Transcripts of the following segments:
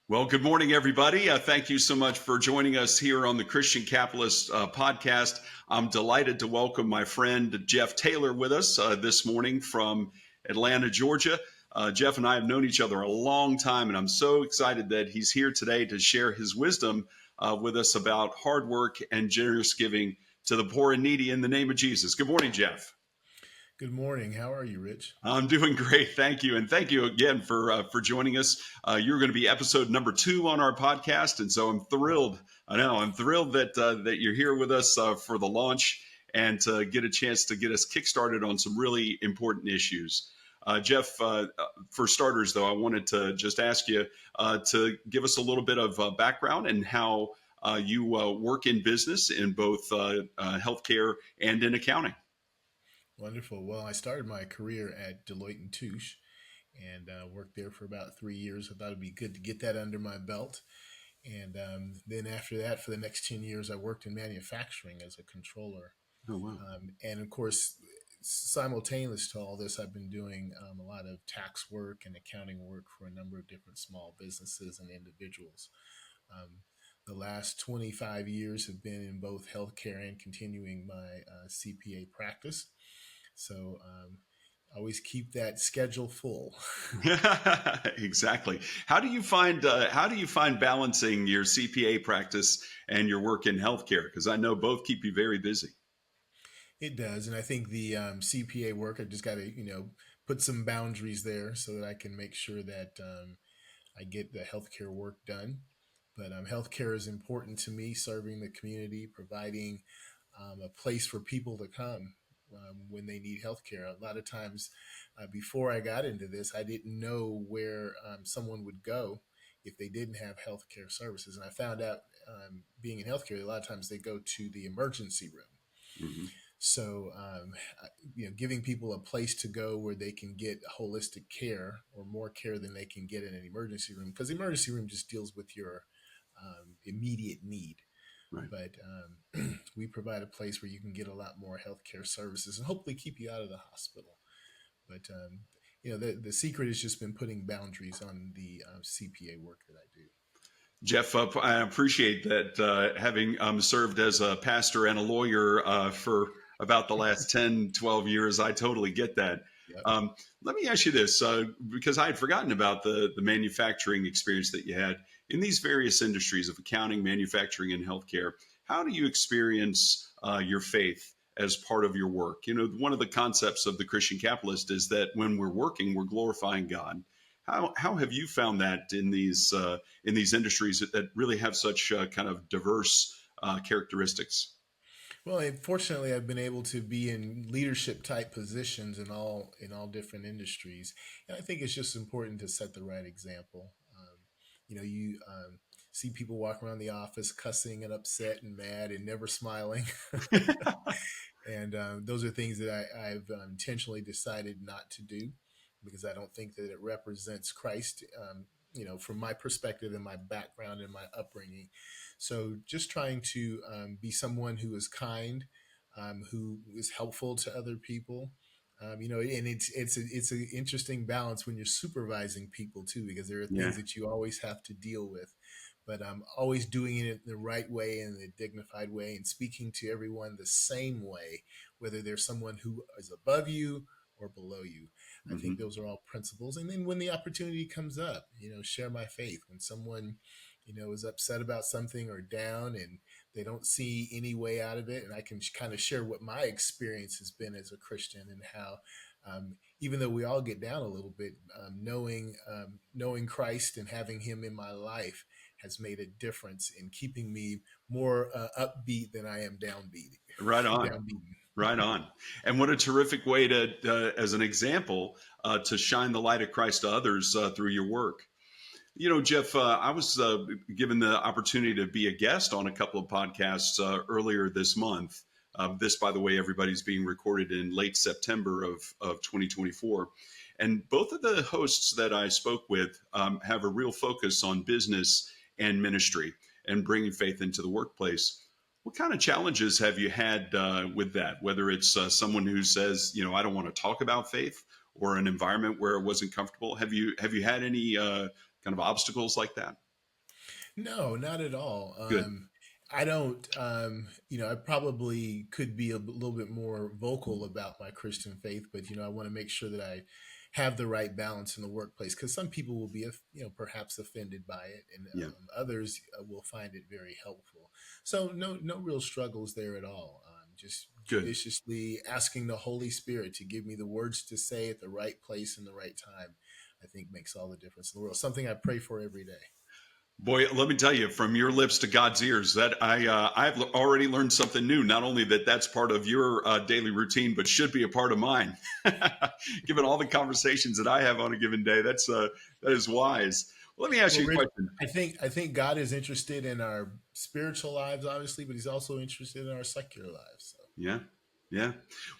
Well, good morning, everybody. Thank you so much for joining us here on the Christian Capitalist podcast. I'm delighted to welcome my friend Jeff Taylor with us this morning from Atlanta, Georgia. Jeff and I have known each other a long time, and I'm so excited that he's here today to share his wisdom with us about hard work and generous giving to the poor and needy in the name of Jesus. Good morning, Jeff. Good morning. How are you, Rich? I'm doing great, thank you, and thank you again for joining us. You're going to be episode number 2 on our podcast, and so I'm thrilled. I know I'm thrilled that you're here with us for the launch and to get a chance to get us kickstarted on some really important issues. Jeff, for starters, though, I wanted to just ask you to give us a little bit of background and how you work in business in both healthcare and in accounting. Wonderful. Well, I started my career at Deloitte and Touche and worked there for about 3 years. I thought it'd be good to get that under my belt. And then after that, for the next 10 years, I worked in manufacturing as a controller. Oh, wow. And of course, simultaneous to all this, I've been doing a lot of tax work and accounting work for a number of different small businesses and individuals. Um, the last 25 years have been in both healthcare and continuing my CPA practice. So always keep that schedule full. Exactly. How do you find balancing your CPA practice and your work in healthcare? Because I know both keep you very busy. It does, and I think the CPA work, I just got to put some boundaries there so that I can make sure that I get the healthcare work done. But healthcare is important to me, serving the community, providing a place for people to come when they need healthcare. A lot of times, before I got into this, I didn't know where someone would go if they didn't have healthcare services. And I found out, being in healthcare, a lot of times they go to the emergency room. Hmm. So, giving people a place to go where they can get holistic care or more care than they can get in an emergency room, because the emergency room just deals with your immediate need. Right. But we provide a place where you can get a lot more healthcare services and hopefully keep you out of the hospital. But the secret has just been putting boundaries on the CPA work that I do. Jeff, I appreciate that having served as a pastor and a lawyer for about the last 10, 12 years, I totally get that. Yep. Um, Let me ask you this, because I had forgotten about the manufacturing experience that you had in these various industries of accounting, manufacturing, and healthcare. How do you experience your faith as part of your work? You know, one of the concepts of the Christian capitalist is that when we're working, we're glorifying God. How have you found that in these industries that really have such kind of diverse characteristics? Well, fortunately, I've been able to be in leadership type positions in all different industries, and I think it's just important to set the right example. You see people walk around the office cussing and upset and mad and never smiling, and those are things that I've intentionally decided not to do because I don't think that it represents Christ. From my perspective and my background and my upbringing. So just trying to be someone who is kind, who is helpful to other people. And it's an interesting balance when you're supervising people too, because there are Yeah. things that you always have to deal with, but always doing it in the right way and the dignified way, and speaking to everyone the same way, whether there's someone who is above you or below you. I think Hmm. those are all principles. And then when the opportunity comes up, share my faith. When someone, is upset about something or down and they don't see any way out of it, and I can kind of share what my experience has been as a Christian and how, even though we all get down a little bit, knowing Christ and having Him in my life has made a difference in keeping me more upbeat than I am downbeat, Right on. downbeaten. Right on. And what a terrific way to, as an example, to shine the light of Christ to others through your work. You know, Jeff, I was given the opportunity to be a guest on a couple of podcasts earlier this month. This, by the way, everybody's being recorded in late September of 2024. And both of the hosts that I spoke with have a real focus on business and ministry and bringing faith into the workplace. What kind of challenges have you had with that? Whether it's someone who says, you know, I don't want to talk about faith, or an environment where it wasn't comfortable. Have you had any kind of obstacles like that? No, not at all. Good. I don't, I probably could be a little bit more vocal about my Christian faith, but, I want to make sure that I have the right balance in the workplace because some people will be, perhaps offended by it, and Yeah. others will find it very helpful. So no real struggles there at all. Just Good. judiciously asking the Holy Spirit to give me the words to say at the right place and the right time, I think makes all the difference in the world. Something I pray for every day. Boy, let me tell you, from your lips to God's ears, that I've already learned something new. Not only that that's part of your daily routine, but should be a part of mine. Given all the conversations that I have on a given day, that is wise. Well, let me ask Well, you a Rich, question. I think God is interested in our spiritual lives, obviously, but He's also interested in our secular lives. So, Yeah, yeah.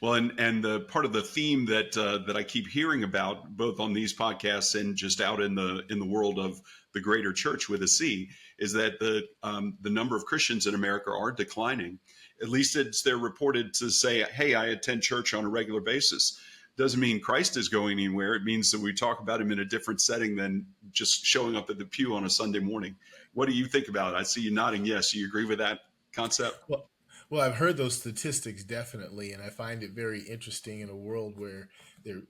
Well, and the part of the theme that I keep hearing about, both on these podcasts and just out in the world of the greater church with a C, is that the number of Christians in America are declining. At least they're reported to say, "Hey, I attend church on a regular basis." Doesn't mean Christ is going anywhere. It means that we talk about him in a different setting than just showing up at the pew on a Sunday morning. What do you think about it? I see you nodding. Yes, you agree with that concept? well, well, I've heard those statistics definitely, and I find it very interesting in a world where there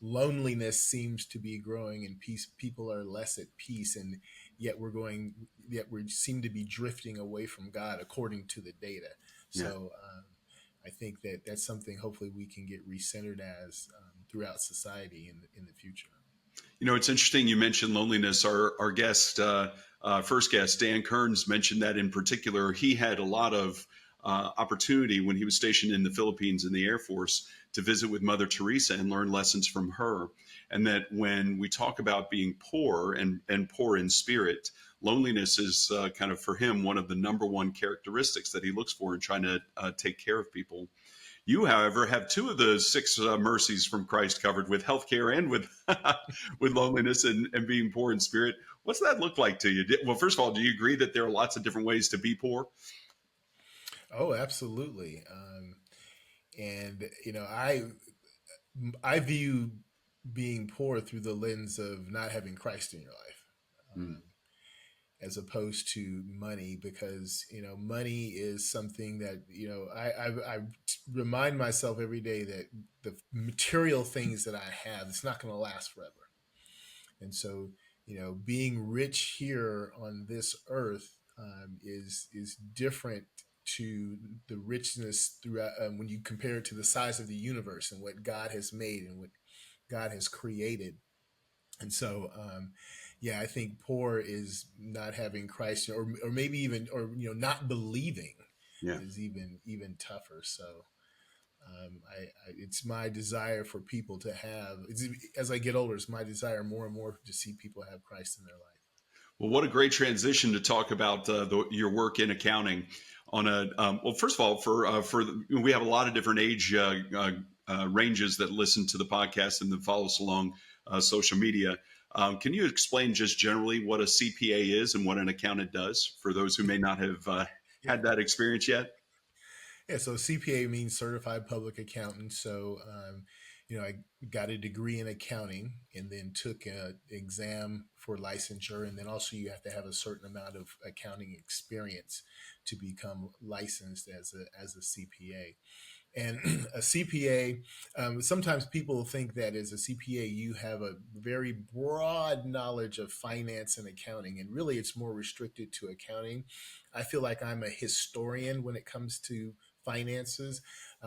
loneliness seems to be growing and peace people are less at peace, and yet we seem to be drifting away from God according to the data. Yeah. So. I think that that's something hopefully we can get recentered as throughout society in the future. You know, it's interesting you mentioned loneliness. Our guest, first guest, Dan Kearns, mentioned that in particular. He had a lot of opportunity when he was stationed in the Philippines in the Air Force to visit with Mother Teresa and learn lessons from her. And that when we talk about being poor and poor in spirit, loneliness is kind of for him one of the number one characteristics that he looks for in trying to take care of people. You, however, have two of the six mercies from Christ covered with healthcare and with with loneliness and being poor in spirit. What's that look like to you? Well, first of all, do you agree that there are lots of different ways to be poor? Oh, absolutely. And I view being poor through the lens of not having Christ in your life, Mm, as opposed to money, because money is something that I remind myself every day that the material things that I have, it's not going to last forever. And so, being rich here on this earth is different to the richness throughout when you compare it to the size of the universe and what God has made and what God has created. And so, yeah, I think poor is not having Christ, or maybe even, or not believing yeah. is even tougher. So, it's my desire for people to have. As I get older, it's my desire more and more to see people have Christ in their life. Well, what a great transition to talk about your work in accounting. On a well, first of all, we have a lot of different age ranges that listen to the podcast and that follow us along social media. Can you explain just generally what a CPA is and what an accountant does for those who may not have Yeah. had that experience yet? Yeah, so CPA means certified public accountant. So, I got a degree in accounting and then took an exam for licensure. And then also, you have to have a certain amount of accounting experience to become licensed as a CPA. And a CPA, sometimes people think that as a CPA, you have a very broad knowledge of finance and accounting, and really it's more restricted to accounting. I feel like I'm a historian when it comes to finances.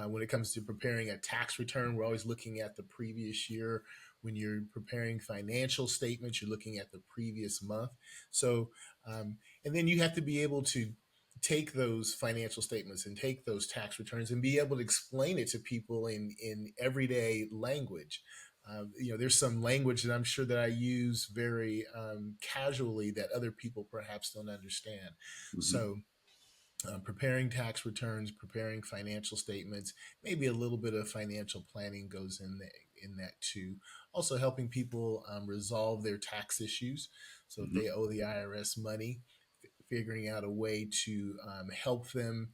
When it comes to preparing a tax return, we're always looking at the previous year. When you're preparing financial statements, you're looking at the previous month. So, and then you have to be able to take those financial statements and take those tax returns and be able to explain it to people in everyday language. There's some language that I'm sure that I use very casually that other people perhaps don't understand. Mm-hmm. So, preparing tax returns, preparing financial statements, maybe a little bit of financial planning goes in that too. Also, helping people resolve their tax issues. So, if Mm-hmm. they owe the IRS money, figuring out a way to help them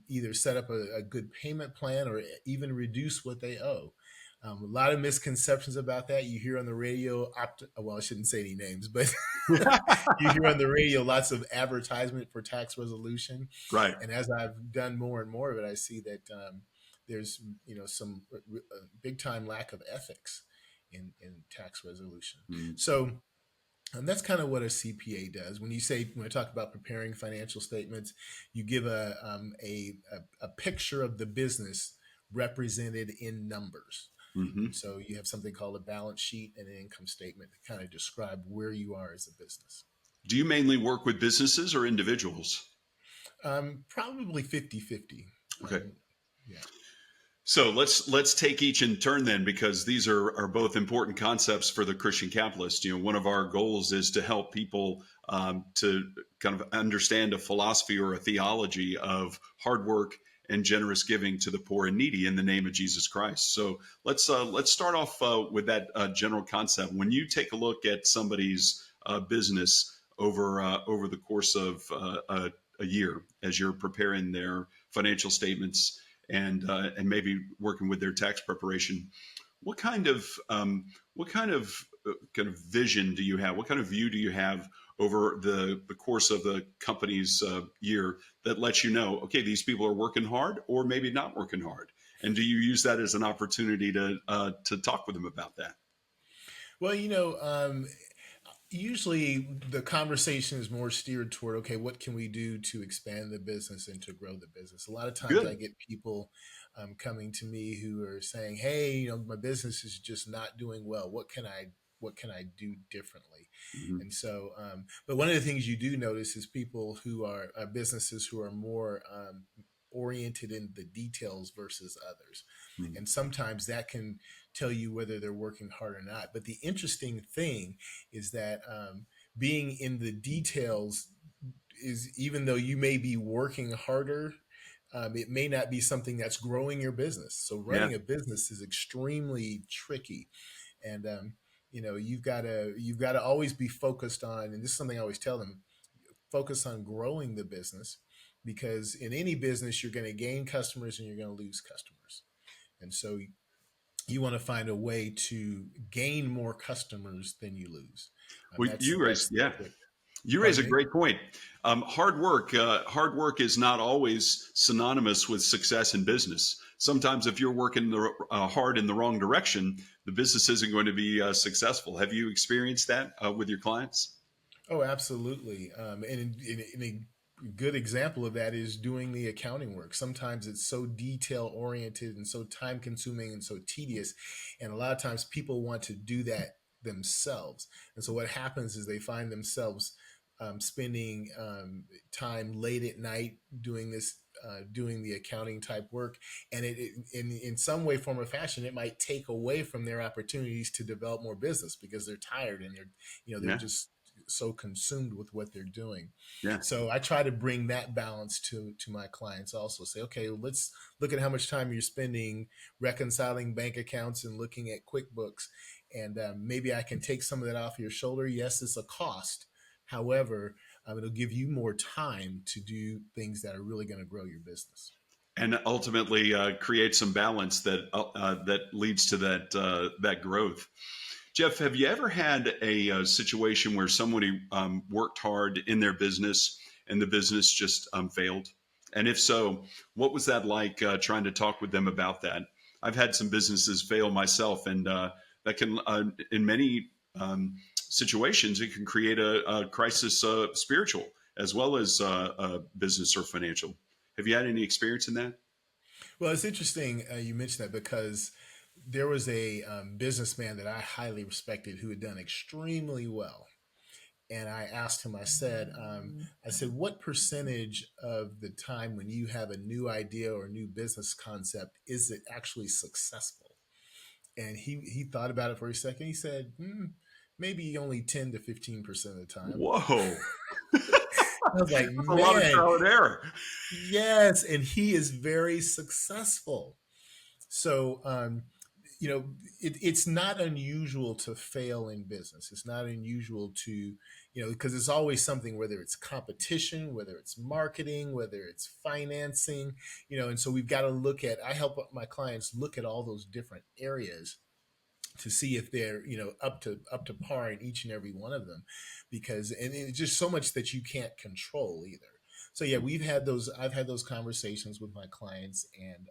either set up a good payment plan or even reduce what they owe. A lot of misconceptions about that. You hear on the radio, well, I shouldn't say any names, but you hear on the radio lots of advertisement for tax resolution. Right. And as I've done more and more of it, I see that there's some big time lack of ethics in tax resolution. Mm. So and that's kind of what a CPA does. When I talk about preparing financial statements, you give a picture of the business represented in numbers. And Hmm. so you have something called a balance sheet and an income statement to kind of describe where you are as a business. Do you mainly work with businesses or individuals? Probably 50-50. Okay. Yeah. So let's take each in turn then, because these are both important concepts for the Christian capitalist. One of our goals is to help people to kind of understand a philosophy or a theology of hard work and generous giving to the poor and needy in the name of Jesus Christ. So let's start off with that general concept. When you take a look at somebody's business over the course of a year, as you're preparing their financial statements and maybe working with their tax preparation. What kind of kind of vision do you have? What kind of view do you have over the course of the company's year that lets you know, okay, these people are working hard or maybe not working hard? And do you use that as an opportunity to talk with them about that? Well, usually the conversation is more steered toward, okay, what can we do to expand the business and to grow the business? A lot of times I Good. get people coming to me who are saying, hey, my business is just not doing well. What can I do differently? Hmm. And so, but one of the things you do notice is people who are businesses who are more oriented in the details versus others. And sometimes that can tell you whether they're working hard or not. But the interesting thing is that being in the details is, even though you may be working harder, it may not be something that's growing your business. So Yeah. running a business is extremely tricky, and you've got to always be focused on. And this is something I always tell them: focus on growing the business, because in any business you're going to gain customers and you're going to lose customers. And so you want to find a way to gain more customers than you lose. Well, That's you raise, that's yeah, what. you raise Pardon a me. great point. Hard work is not always synonymous with success in business. Sometimes, if you're working hard in the wrong direction, the business isn't going to be successful. Have you experienced that with your clients? Oh, absolutely. And a good example of that is doing the accounting work. Sometimes it's so detail oriented and so time consuming and so tedious. And a lot of times people want to do that themselves. And so what happens is they find themselves spending time late at night doing the accounting type work, and in some way, form, or fashion, it might take away from their opportunities to develop more business because they're tired and they're Yeah, just so consumed with what they're doing. yeah. So I try to bring that balance to my clients also. Say, okay, let's look at how much time you're spending reconciling bank accounts and looking at QuickBooks, and maybe I can take some of that off your shoulder. Yes, it's a cost. However, it'll give you more time to do things that are really going to grow your business. And ultimately create some balance that leads to that growth. Jeff, have you ever had a situation where somebody worked hard in their business and the business just failed? And if so, what was that like trying to talk with them about that? I've had some businesses fail myself, and that can, in many situations, it can create a crisis, spiritual as well as business or financial. Have you had any experience in that? Well, it's interesting you mentioned that, because there was a businessman that I highly respected who had done extremely well. And I asked him, I said, what percentage of the time when you have a new idea or a new business concept is it actually successful? And he thought about it for a second. He said, maybe only 10 to 15% of the time. Whoa, I was like, that's a lot of man, trial and error. yes. And he is very successful. So, you know, it's not unusual to fail in business. It's not unusual to, because it's always something, whether it's competition, whether it's marketing, whether it's financing, and so we've got to I help my clients look at all those different areas to see if they're up to par in each and every one of them, because and it's just so much that you can't control either. So yeah, I've had those conversations with my clients, and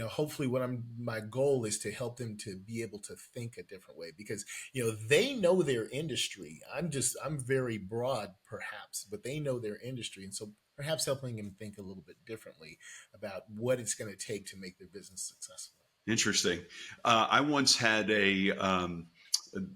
hopefully my goal is to help them to be able to think a different way, because they know their industry. I'm very broad perhaps, but they know their industry, and so perhaps helping them think a little bit differently about what it's going to take to make their business successful. Interesting. I once had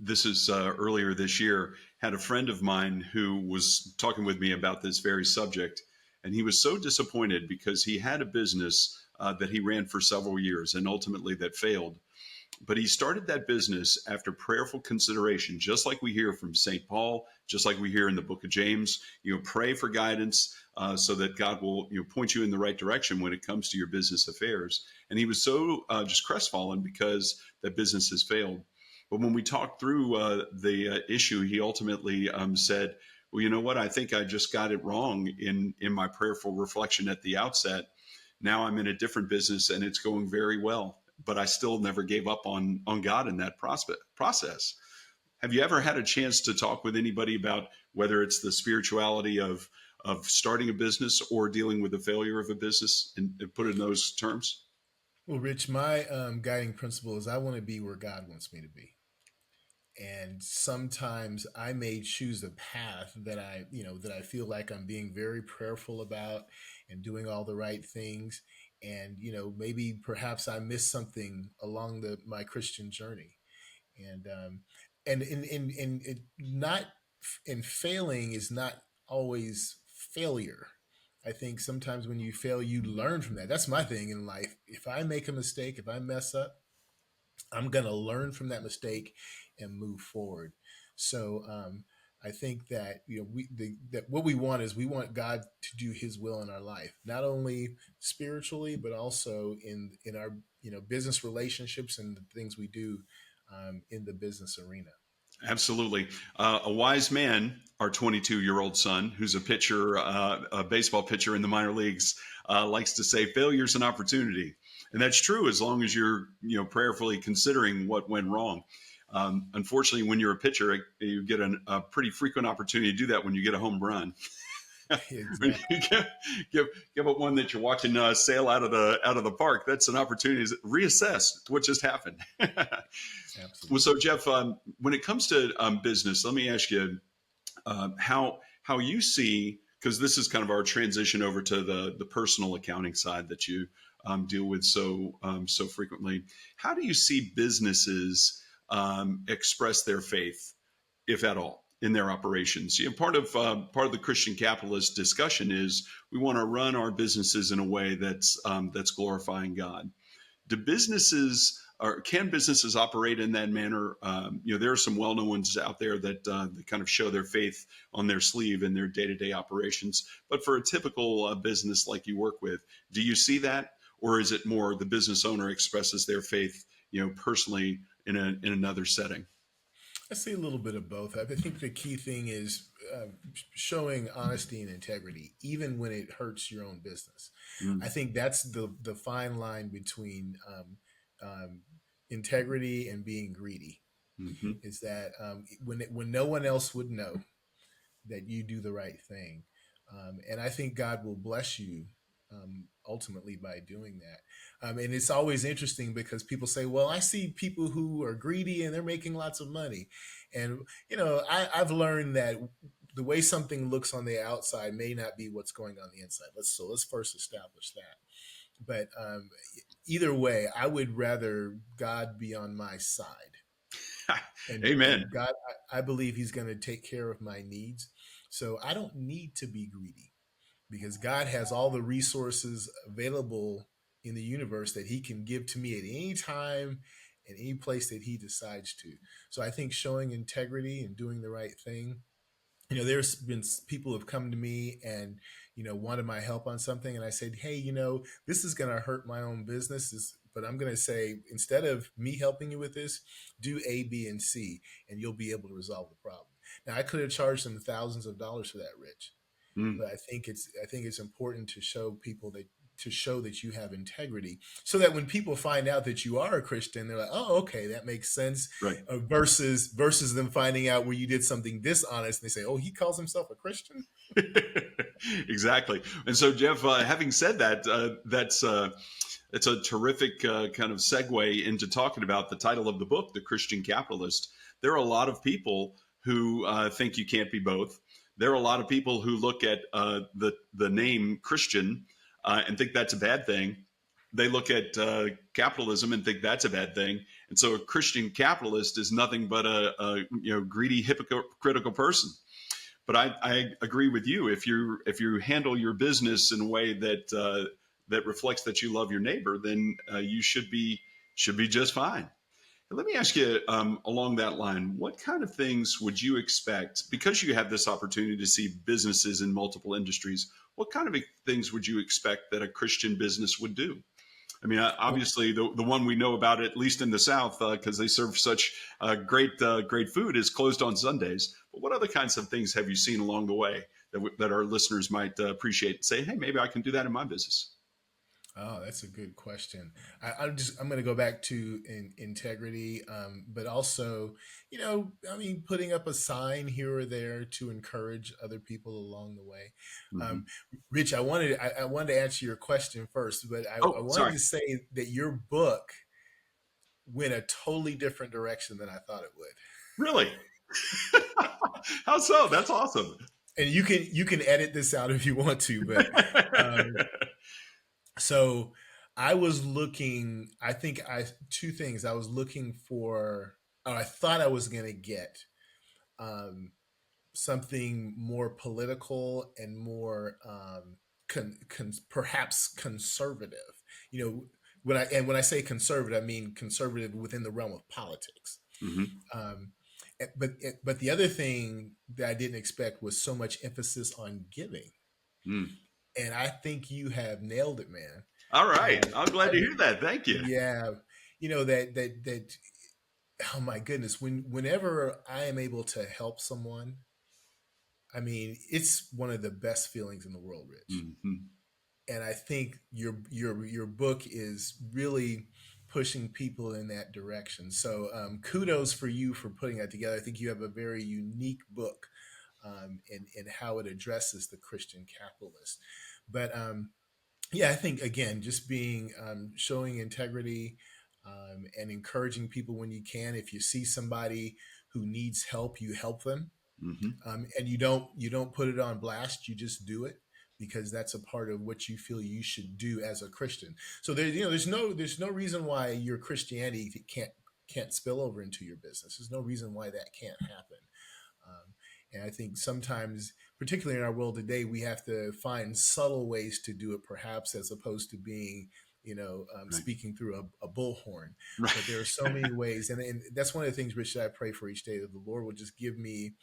this is earlier this year, had a friend of mine who was talking with me about this very subject. And he was so disappointed because he had a business that he ran for several years and ultimately that failed. But he started that business after prayerful consideration, just like we hear from St. Paul, just like we hear in the book of James. Pray for guidance so that God will point you in the right direction when it comes to your business affairs. And he was so just crestfallen because that business has failed. But when we talked through the issue, he ultimately said, "Well, you know what? I think I just got it wrong in my prayerful reflection at the outset. Now I'm in a different business and it's going very well, but I still never gave up on God in that process." Have you ever had a chance to talk with anybody about whether it's the spirituality of starting a business or dealing with the failure of a business, and put it in those terms? Well, Rich, my guiding principle is I want to be where God wants me to be. And sometimes I may choose a path that I feel like I'm being very prayerful about and doing all the right things. And, maybe perhaps I miss something along my Christian journey. And, and not, and failing is not always failure. I think sometimes when you fail, you learn from that. That's my thing in life. If I make a mistake, if I mess up, I'm going to learn from that mistake and move forward. So I think that that what we want is we want God to do His will in our life, not only spiritually but also in our business relationships and the things we do in the business arena. Absolutely. A wise man, our 22-year-old son, who's a pitcher, a baseball pitcher in the minor leagues, likes to say, "Failure's an opportunity," and that's true as long as you're, prayerfully considering what went wrong. Unfortunately, when you're a pitcher, you get a pretty frequent opportunity to do that when you get a home run. When Exactly. you give up one that you're watching sail out of the park, that's an opportunity to reassess what just happened. Well, so Absolutely. Jeff, when it comes to business, let me ask you how you see, because this is kind of our transition over to the personal accounting side that you deal with so frequently. How do you see businesses express their faith, if at all, in their operations? Part of the Christian capitalist discussion is we want to run our businesses in a way that's glorifying God. Do businesses or can businesses operate in that manner? There are some well-known ones out there that kind of show their faith on their sleeve in their day-to-day operations. But for a typical business like you work with, do you see that, or is it more the business owner expresses their faith, personally in another setting? I see a little bit of both. I think the key thing is showing honesty and integrity, even when it hurts your own business. I Mm. think that's the fine line between integrity and being greedy. Hmm. Is that when no one else would know that you do the right thing, and I think God will bless you ultimately by doing that. And it's always interesting because people say, "Well, I see people who are greedy and they're making lots of money," and I've learned that the way something looks on the outside may not be what's going on the inside. Let's first establish that. But either way, I would rather God be on my side, Amen. and God, I believe He's going to take care of my needs. So I don't need to be greedy because God has all the resources available in the universe that He can give to me at any time and any place that He decides to. So I think showing integrity and doing the right thing, there's been people who have come to me and wanted my help on something, and I said, hey, this is going to hurt my own business, but I'm going to say, instead of me helping you with this, do A, B, and C, and you'll be able to resolve the problem. Now, I could have charged them thousands of dollars for that, Rich, Mm, but I think it's important to show people that to show that you have integrity, so that when people find out that you are a Christian, they're like, "Oh, okay, that makes sense." right. Versus them finding out where you did something dishonest, and they say, "Oh, he calls himself a Christian." Exactly. And so, Jeff, having said that, it's a terrific kind of segue into talking about the title of the book, The Christian Capitalist. There are a lot of people who think you can't be both. There are a lot of people who look at the name Christian and think that's a bad thing. They look at capitalism and think that's a bad thing. And so, a Christian capitalist is nothing but a greedy, hypocritical person. But I agree with you. If you handle your business in a way that reflects that you love your neighbor, then you should be just fine. Let me ask you along that line, what kind of things would you expect, because you have this opportunity to see businesses in multiple industries, what kind of things would you expect that a Christian business would do? I mean, obviously, the one we know about, at least in the South, because they serve such great food, is closed on Sundays. But what other kinds of things have you seen along the way that our listeners might appreciate and say, hey, maybe I can do that in my business? Oh, that's a good question. I'm going to go back to integrity, but also, I mean, putting up a sign here or there to encourage other people along the way. Hmm. Um, Rich, I wanted to answer your question first, but I Oh, wanted sorry. to say that your book went a totally different direction than I thought it would. Really? How so? That's awesome. And you can edit this out if you want to, but um, so I was looking. I think I two things. I was looking for. Or I thought I was going to get um, something more political and more perhaps conservative. You know, when I say conservative, I mean conservative within the realm of politics. Hmm. Um, but the other thing that I didn't expect was so much emphasis on giving, Mm. and I think you have nailed it, man. All right. Um, I'm glad I to mean, hear that. Thank you. yeah, that. Oh my goodness! Whenever I am able to help someone, I mean, it's one of the best feelings in the world, Rich. Hmm. And I think your book is really pushing people in that direction. So kudos for you for putting that together. I think you have a very unique book in how it addresses the Christian capitalist. But yeah, I think again, just being showing integrity and encouraging people when you can. If you see somebody who needs help, you help them, Hmm. and you don't put it on blast. You just do it because that's a part of what you feel you should do as a Christian. So there's no reason why your Christianity can't spill over into your business. There's no reason why that can't happen. And I think sometimes, particularly in our world today, we have to find subtle ways to do it, perhaps as opposed to being, Right. speaking through a bullhorn. But there are Right. so many ways, and that's one of the things, Rich, that I pray for each day, that the Lord will just give me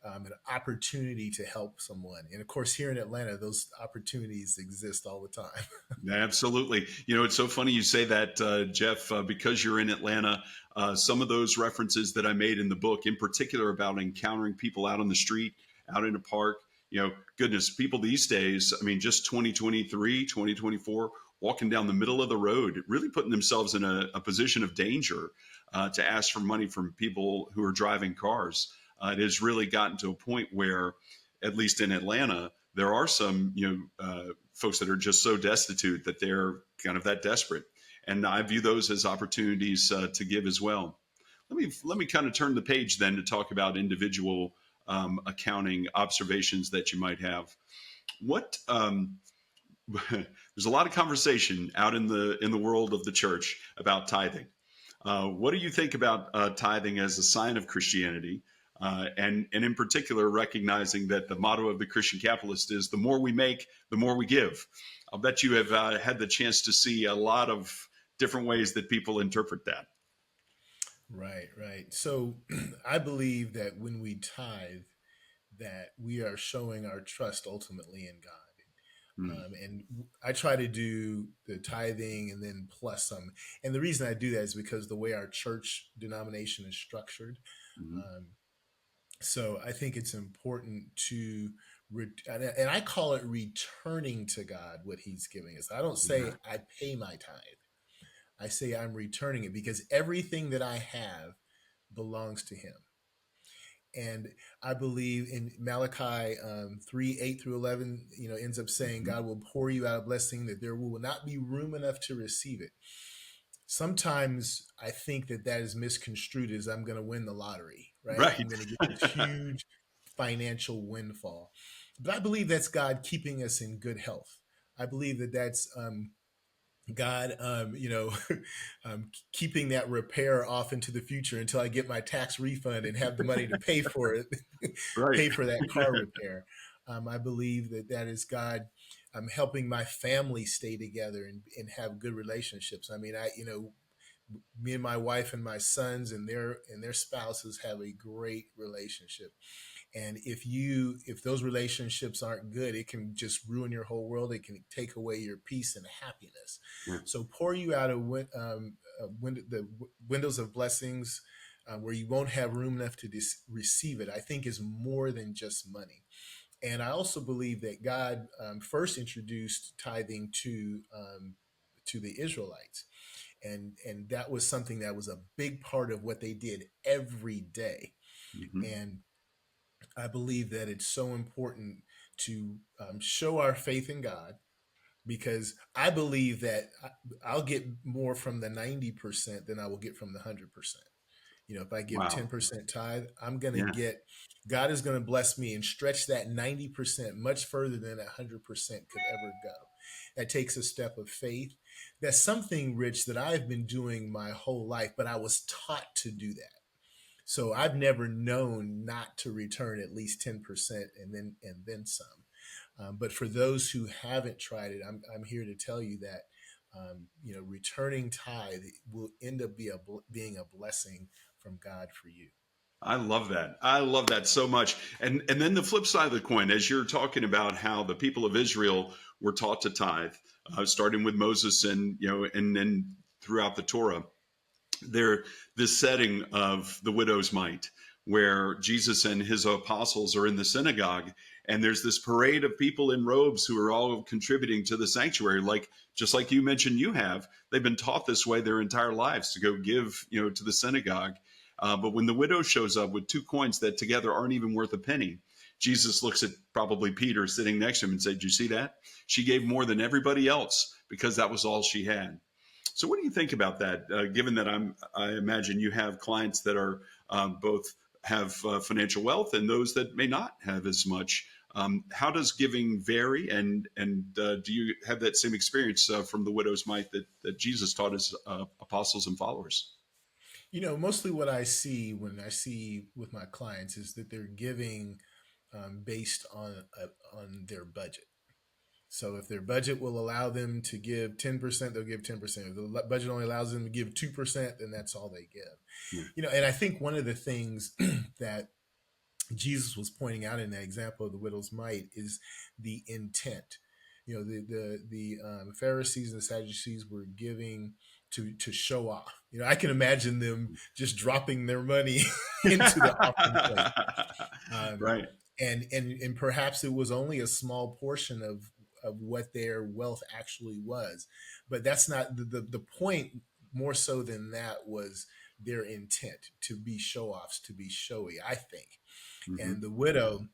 an opportunity to help someone. And of course, here in Atlanta, those opportunities exist all the time. Absolutely. It's so funny you say that, Jeff, because you're in Atlanta. Some of those references that I made in the book, in particular about encountering people out on the street, out in a park, goodness, people these days, I mean, just 2023, 2024, walking down the middle of the road, really putting themselves in a position of danger to ask for money from people who are driving cars. It has really gotten to a point where, at least in Atlanta, there are some folks that are just so destitute that they're kind of that desperate, and I view those as opportunities to give as well. Let me kind of turn the page then to talk about individual accounting observations that you might have. What There's a lot of conversation out in the world of the church about tithing. What do you think about tithing as a sign of Christianity? And in particular, recognizing that the motto of the Christian capitalist is the more we make, the more we give. I'll bet you have had the chance to see a lot of different ways that people interpret that. Right, right. So I believe that when we tithe, that we are showing our trust ultimately in God. Mm, And I try to do the tithing and then plus some. And the reason I do that is because the way our church denomination is structured. mhm. Um, so I think it's important to, and I call it returning to God what He's giving us. I don't Yeah. say I pay my tithe. I say I'm returning it because everything that I have belongs to Him. And I believe in Malachi 3 8 through 11, ends up saying Mhm. God will pour you out a blessing that there will not be room enough to receive it. Sometimes I think that that is misconstrued as I'm going to win the lottery, right? Right. I'm going to get this huge financial windfall. But I believe that's God keeping us in good health. I believe that that's God, keeping that repair off into the future until I get my tax refund and have the money to pay for it, Right. pay for that car repair. I believe that that is God helping my family stay together and have good relationships. I mean, me and my wife and my sons and their spouses have a great relationship. And if those relationships aren't good, it can just ruin your whole world. It can take away your peace and happiness. Yeah. So pour you out the windows of blessings, where you won't have room enough to receive it, I think is more than just money. And I also believe that God first introduced tithing to the Israelites, and that was something that was a big part of what they did every day. Mhm. And I believe that it's so important to show our faith in God, because I believe that I'll get more from the 90% than I will get from the 100%. If I give Wow. 10% tithe, I'm going to Yeah. get, God is going to bless me and stretch that 90% much further than 100% could ever go. That takes a step of faith. That's something, Rich, that I've been doing my whole life, but I was taught to do that. So I've never known not to return at least 10% and then some. But for those who haven't tried it, I'm here to tell you that returning tithe will end up being a blessing from God for you. I love that. I love that so much. And then the flip side of the coin, as you're talking about how the people of Israel were taught to tithe, starting with Moses and and then throughout the Torah, there this setting of the widow's mite, where Jesus and his apostles are in the synagogue, and there's this parade of people in robes who are all contributing to the sanctuary, like just like you mentioned, they've been taught this way their entire lives to go give to the synagogue. But when the widow shows up with two coins that together aren't even worth a penny, Jesus looks at probably Peter sitting next to him and said, "Do you see that? She gave more than everybody else because that was all she had." So, what do you think about that? Given that I imagine you have clients that are both have financial wealth and those that may not have as much. How does giving vary, and do you have that same experience from the widow's mite that Jesus taught his apostles and followers? Mostly what I see when I see with my clients is that they're giving based on their budget. So if their budget will allow them to give 10%, they'll give 10%. If the budget only allows them to give 2%, then that's all they give. Yeah. And I think one of the things that Jesus was pointing out in that example of the widow's mite is the intent. The Pharisees and the Sadducees were giving to show off. I can imagine them just dropping their money into the offering plate, um, Right. and perhaps it was only a small portion of what their wealth actually was, but that's not the point. More so than that was their intent to be show offs, to be showy, I think. Hmm. And the widow,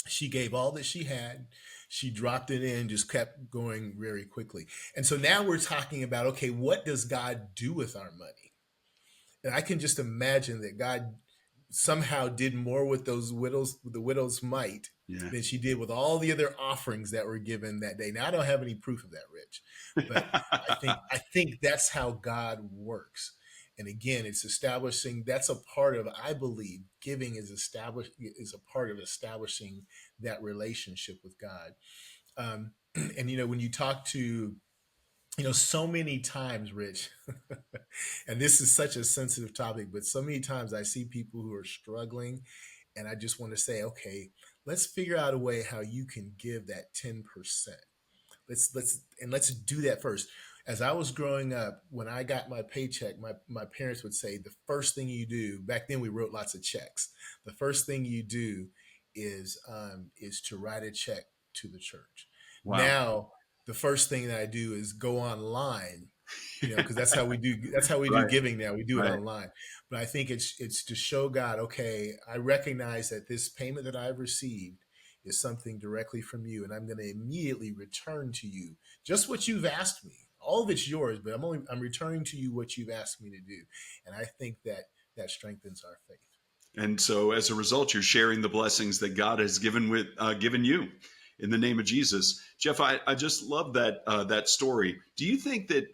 she gave all that she had. She dropped it in, just kept going very quickly. And so now we're talking about, okay, what does God do with our money? And I can just imagine that God somehow did more with the widow's mite, Yeah. than she did with all the other offerings that were given that day. Now I don't have any proof of that, Rich, but I think that's how God works. And again, it's establishing, that's a part of, I believe, giving is a part of establishing that relationship with God. And when you talk to, so many times, Rich, and this is such a sensitive topic, but so many times I see people who are struggling, and I just want to say, okay, let's figure out a way how you can give that 10%. Let's do that first. As I was growing up, when I got my paycheck, my parents would say the first thing you do, back then we wrote lots of checks. The first thing you do is to write a check to the church. Wow. Now the first thing that I do is go online, because that's how we do Right. giving now. We do it Right. online. But I think it's to show God, okay, I recognize that this payment that I've received is something directly from you, and I'm going to immediately return to you just what you've asked me. All of it's yours, but I'm returning to you what you've asked me to do. And I think that strengthens our faith. And so, as a result, you're sharing the blessings that God has given you in the name of Jesus. Jeff, I just love that story. Do you think that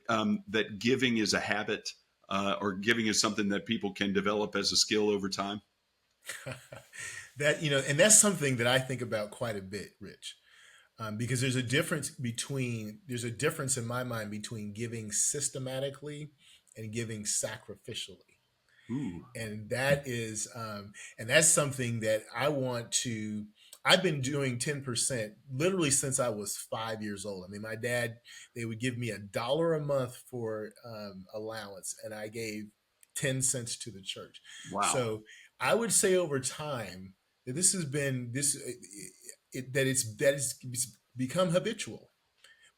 that giving is a habit, or giving is something that people can develop as a skill over time? And that's something that I think about quite a bit, Rich, because there's a difference in my mind between giving systematically and giving sacrificially. Ooh, And that's something that I've been doing 10% literally since I was 5 years old. I mean, my dad, they would give me $1 a month for allowance, and I gave 10 cents to the church. wow. So I would say over time that this has been this it, that it's become habitual,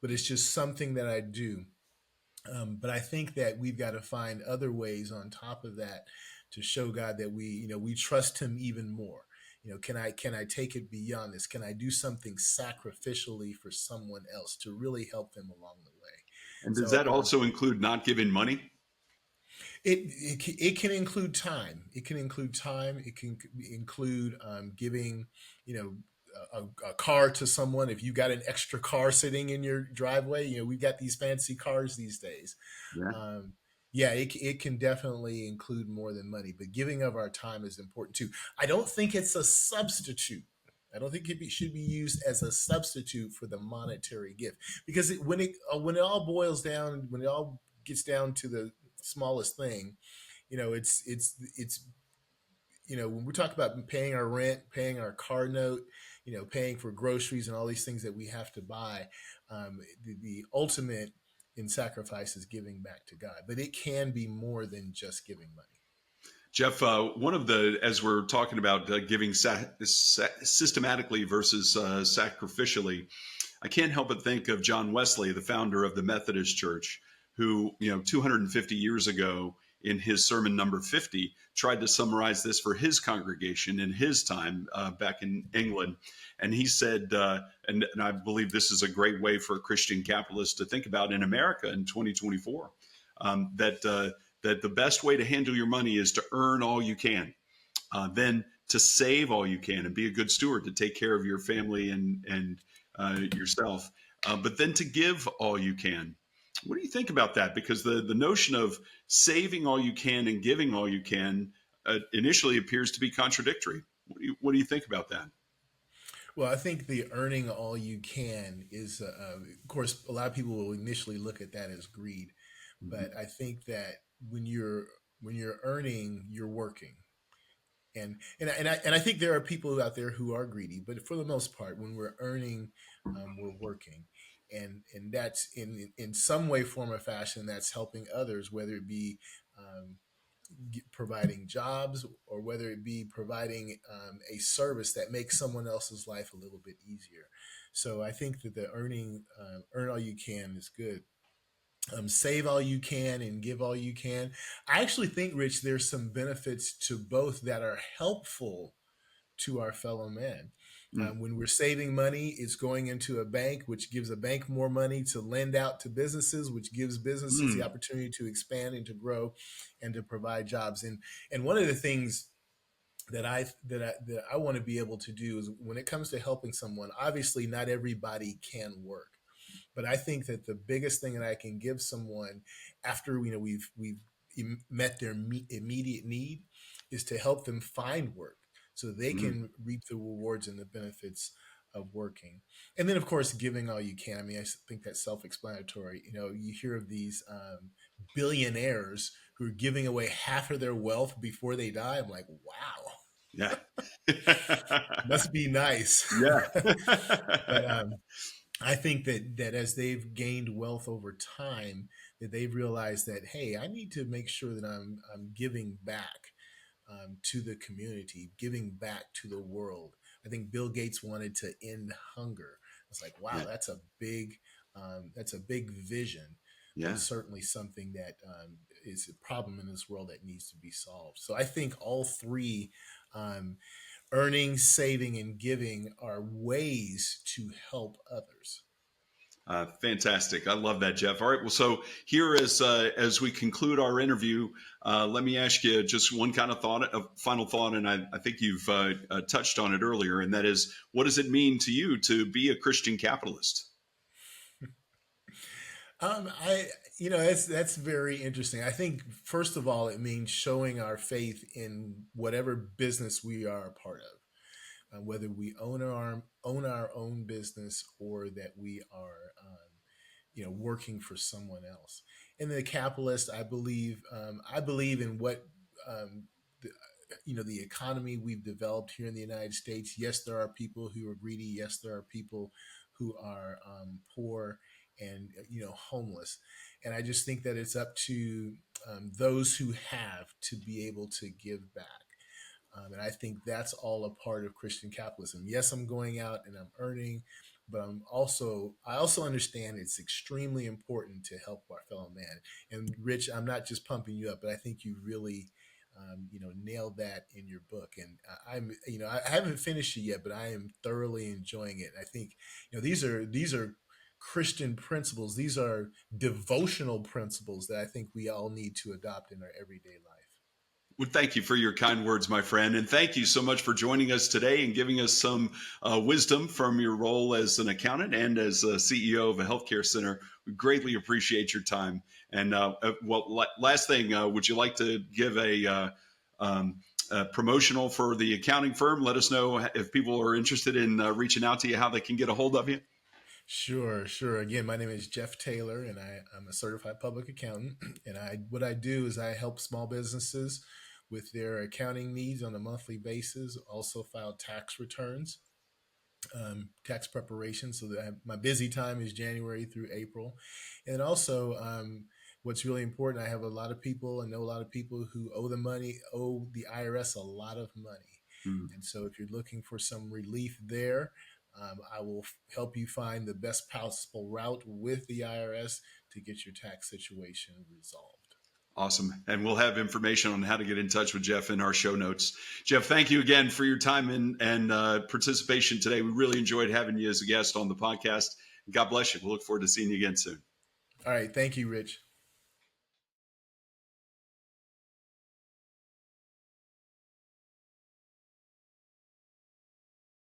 but it's just something that I do. But I think that we've got to find other ways on top of that to show God that we trust Him even more. Can I take it beyond this? Can I do something sacrificially for someone else to really help them along the way? And does So that also include not giving money? it can include time. It can include time. It can include giving, you know, a car to someone. If you got an extra car sitting in your driveway, we've got these fancy cars these days. Yeah. Um, yeah, it can definitely include more than money, but giving of our time is important too. I don't think it's a substitute. I don't think should be used as a substitute for the monetary gift, because when it all boils down, when it all gets down to the smallest thing, it's when we talk about paying our rent, paying our car note, paying for groceries and all these things that we have to buy, the ultimate in sacrifice is giving back to God. But it can be more than just giving money. Jeff, as we're talking about giving systematically versus sacrificially, I can't help but think of John Wesley, the founder of the Methodist Church, who, 250 years ago, in his sermon number 50, tried to summarize this for his congregation in his time back in England. And he said, and I believe this is a great way for a Christian capitalist to think about in America in 2024, that the best way to handle your money is to earn all you can, then to save all you can and be a good steward to take care of your family and yourself, but then to give all you can. What do you think about that? Because the notion of saving all you can and giving all you can initially appears to be contradictory. What do you think about that? Well, I think the earning all you can is, of course, a lot of people will initially look at that as greed, Mhm. but I think that when you're earning, you're working. And I think there are people out there who are greedy, but for the most part, when we're earning, we're working, and that's in some way, form, or fashion that's helping others, whether it be um, providing jobs or whether it be providing a service that makes someone else's life a little bit easier. So I think that the earn all you can is good. Save all you can and give all you can. I actually think, Rich, there's some benefits to both that are helpful to our fellow man. Mm. When we're saving money, it's going into a bank, which gives a bank more money to lend out to businesses, which gives businesses the Mm. opportunity to expand and to grow and to provide jobs. And one of the things that I want to be able to do is when it comes to helping someone, obviously not everybody can work. But I think that the biggest thing that I can give someone after we've met their immediate need is to help them find work so they Mm. can reap the rewards and the benefits of working. And then, of course, giving all you can. I mean, I think that's self-explanatory. You hear of these billionaires who are giving away half of their wealth before they die. I'm like, wow, Yeah. must be nice. Yeah. but I think that as they've gained wealth over time, that they've realized that, hey, I need to make sure that I'm giving back to the community, giving back to the world. I think Bill Gates wanted to end hunger. It's like, wow, Yeah. that's a big vision, but Yeah. certainly something that is a problem in this world that needs to be solved. So I think all three, um, earning, saving, and giving, are ways to help others. Fantastic. I love that, Jeff. All right. Well, so here as we conclude our interview, let me ask you just one kind of thought, a final thought, and I think you've touched on it earlier, and that is, what does it mean to you to be a Christian capitalist? I, that's very interesting. I think first of all, it means showing our faith in whatever business we are a part of, whether we own our own business or that we are, working for someone else. And the capitalist, I believe in what, the, the economy we've developed here in the United States. Yes, there are people who are greedy. Yes, there are people who are poor and homeless. And I just think that it's up to those who have to be able to give back. And I think that's all a part of Christian capitalism. Yes, I'm going out and I'm earning, but I also understand it's extremely important to help our fellow man. And Rich, I'm not just pumping you up, but I think you really, nailed that in your book. And I haven't finished it yet, but I am thoroughly enjoying it. I think, these are Christian principles. These are devotional principles that I think we all need to adopt in our everyday life. Well, thank you for your kind words, my friend. And thank you so much for joining us today and giving us some wisdom from your role as an accountant and as a CEO of a healthcare center. We greatly appreciate your time. And last thing, would you like to give a promotional for the accounting firm? Let us know if people are interested in reaching out to you, how they can get a hold of you. Sure, sure. Again, my name is Jeff Taylor, and I'm a certified public accountant. And what I do is I help small businesses with their accounting needs on a monthly basis. Also, file tax returns, tax preparation. So that my busy time is January through April, and also, what's really important. I have a lot of people, and know a lot of people who owe the IRS a lot of money, Mm. and so if you're looking for some relief there. I will help you find the best possible route with the IRS to get your tax situation resolved. Awesome. And we'll have information on how to get in touch with Jeff in our show notes. Jeff, thank you again for your time and participation today. We really enjoyed having you as a guest on the podcast. God bless you. We'll look forward to seeing you again soon. All right. Thank you, Rich.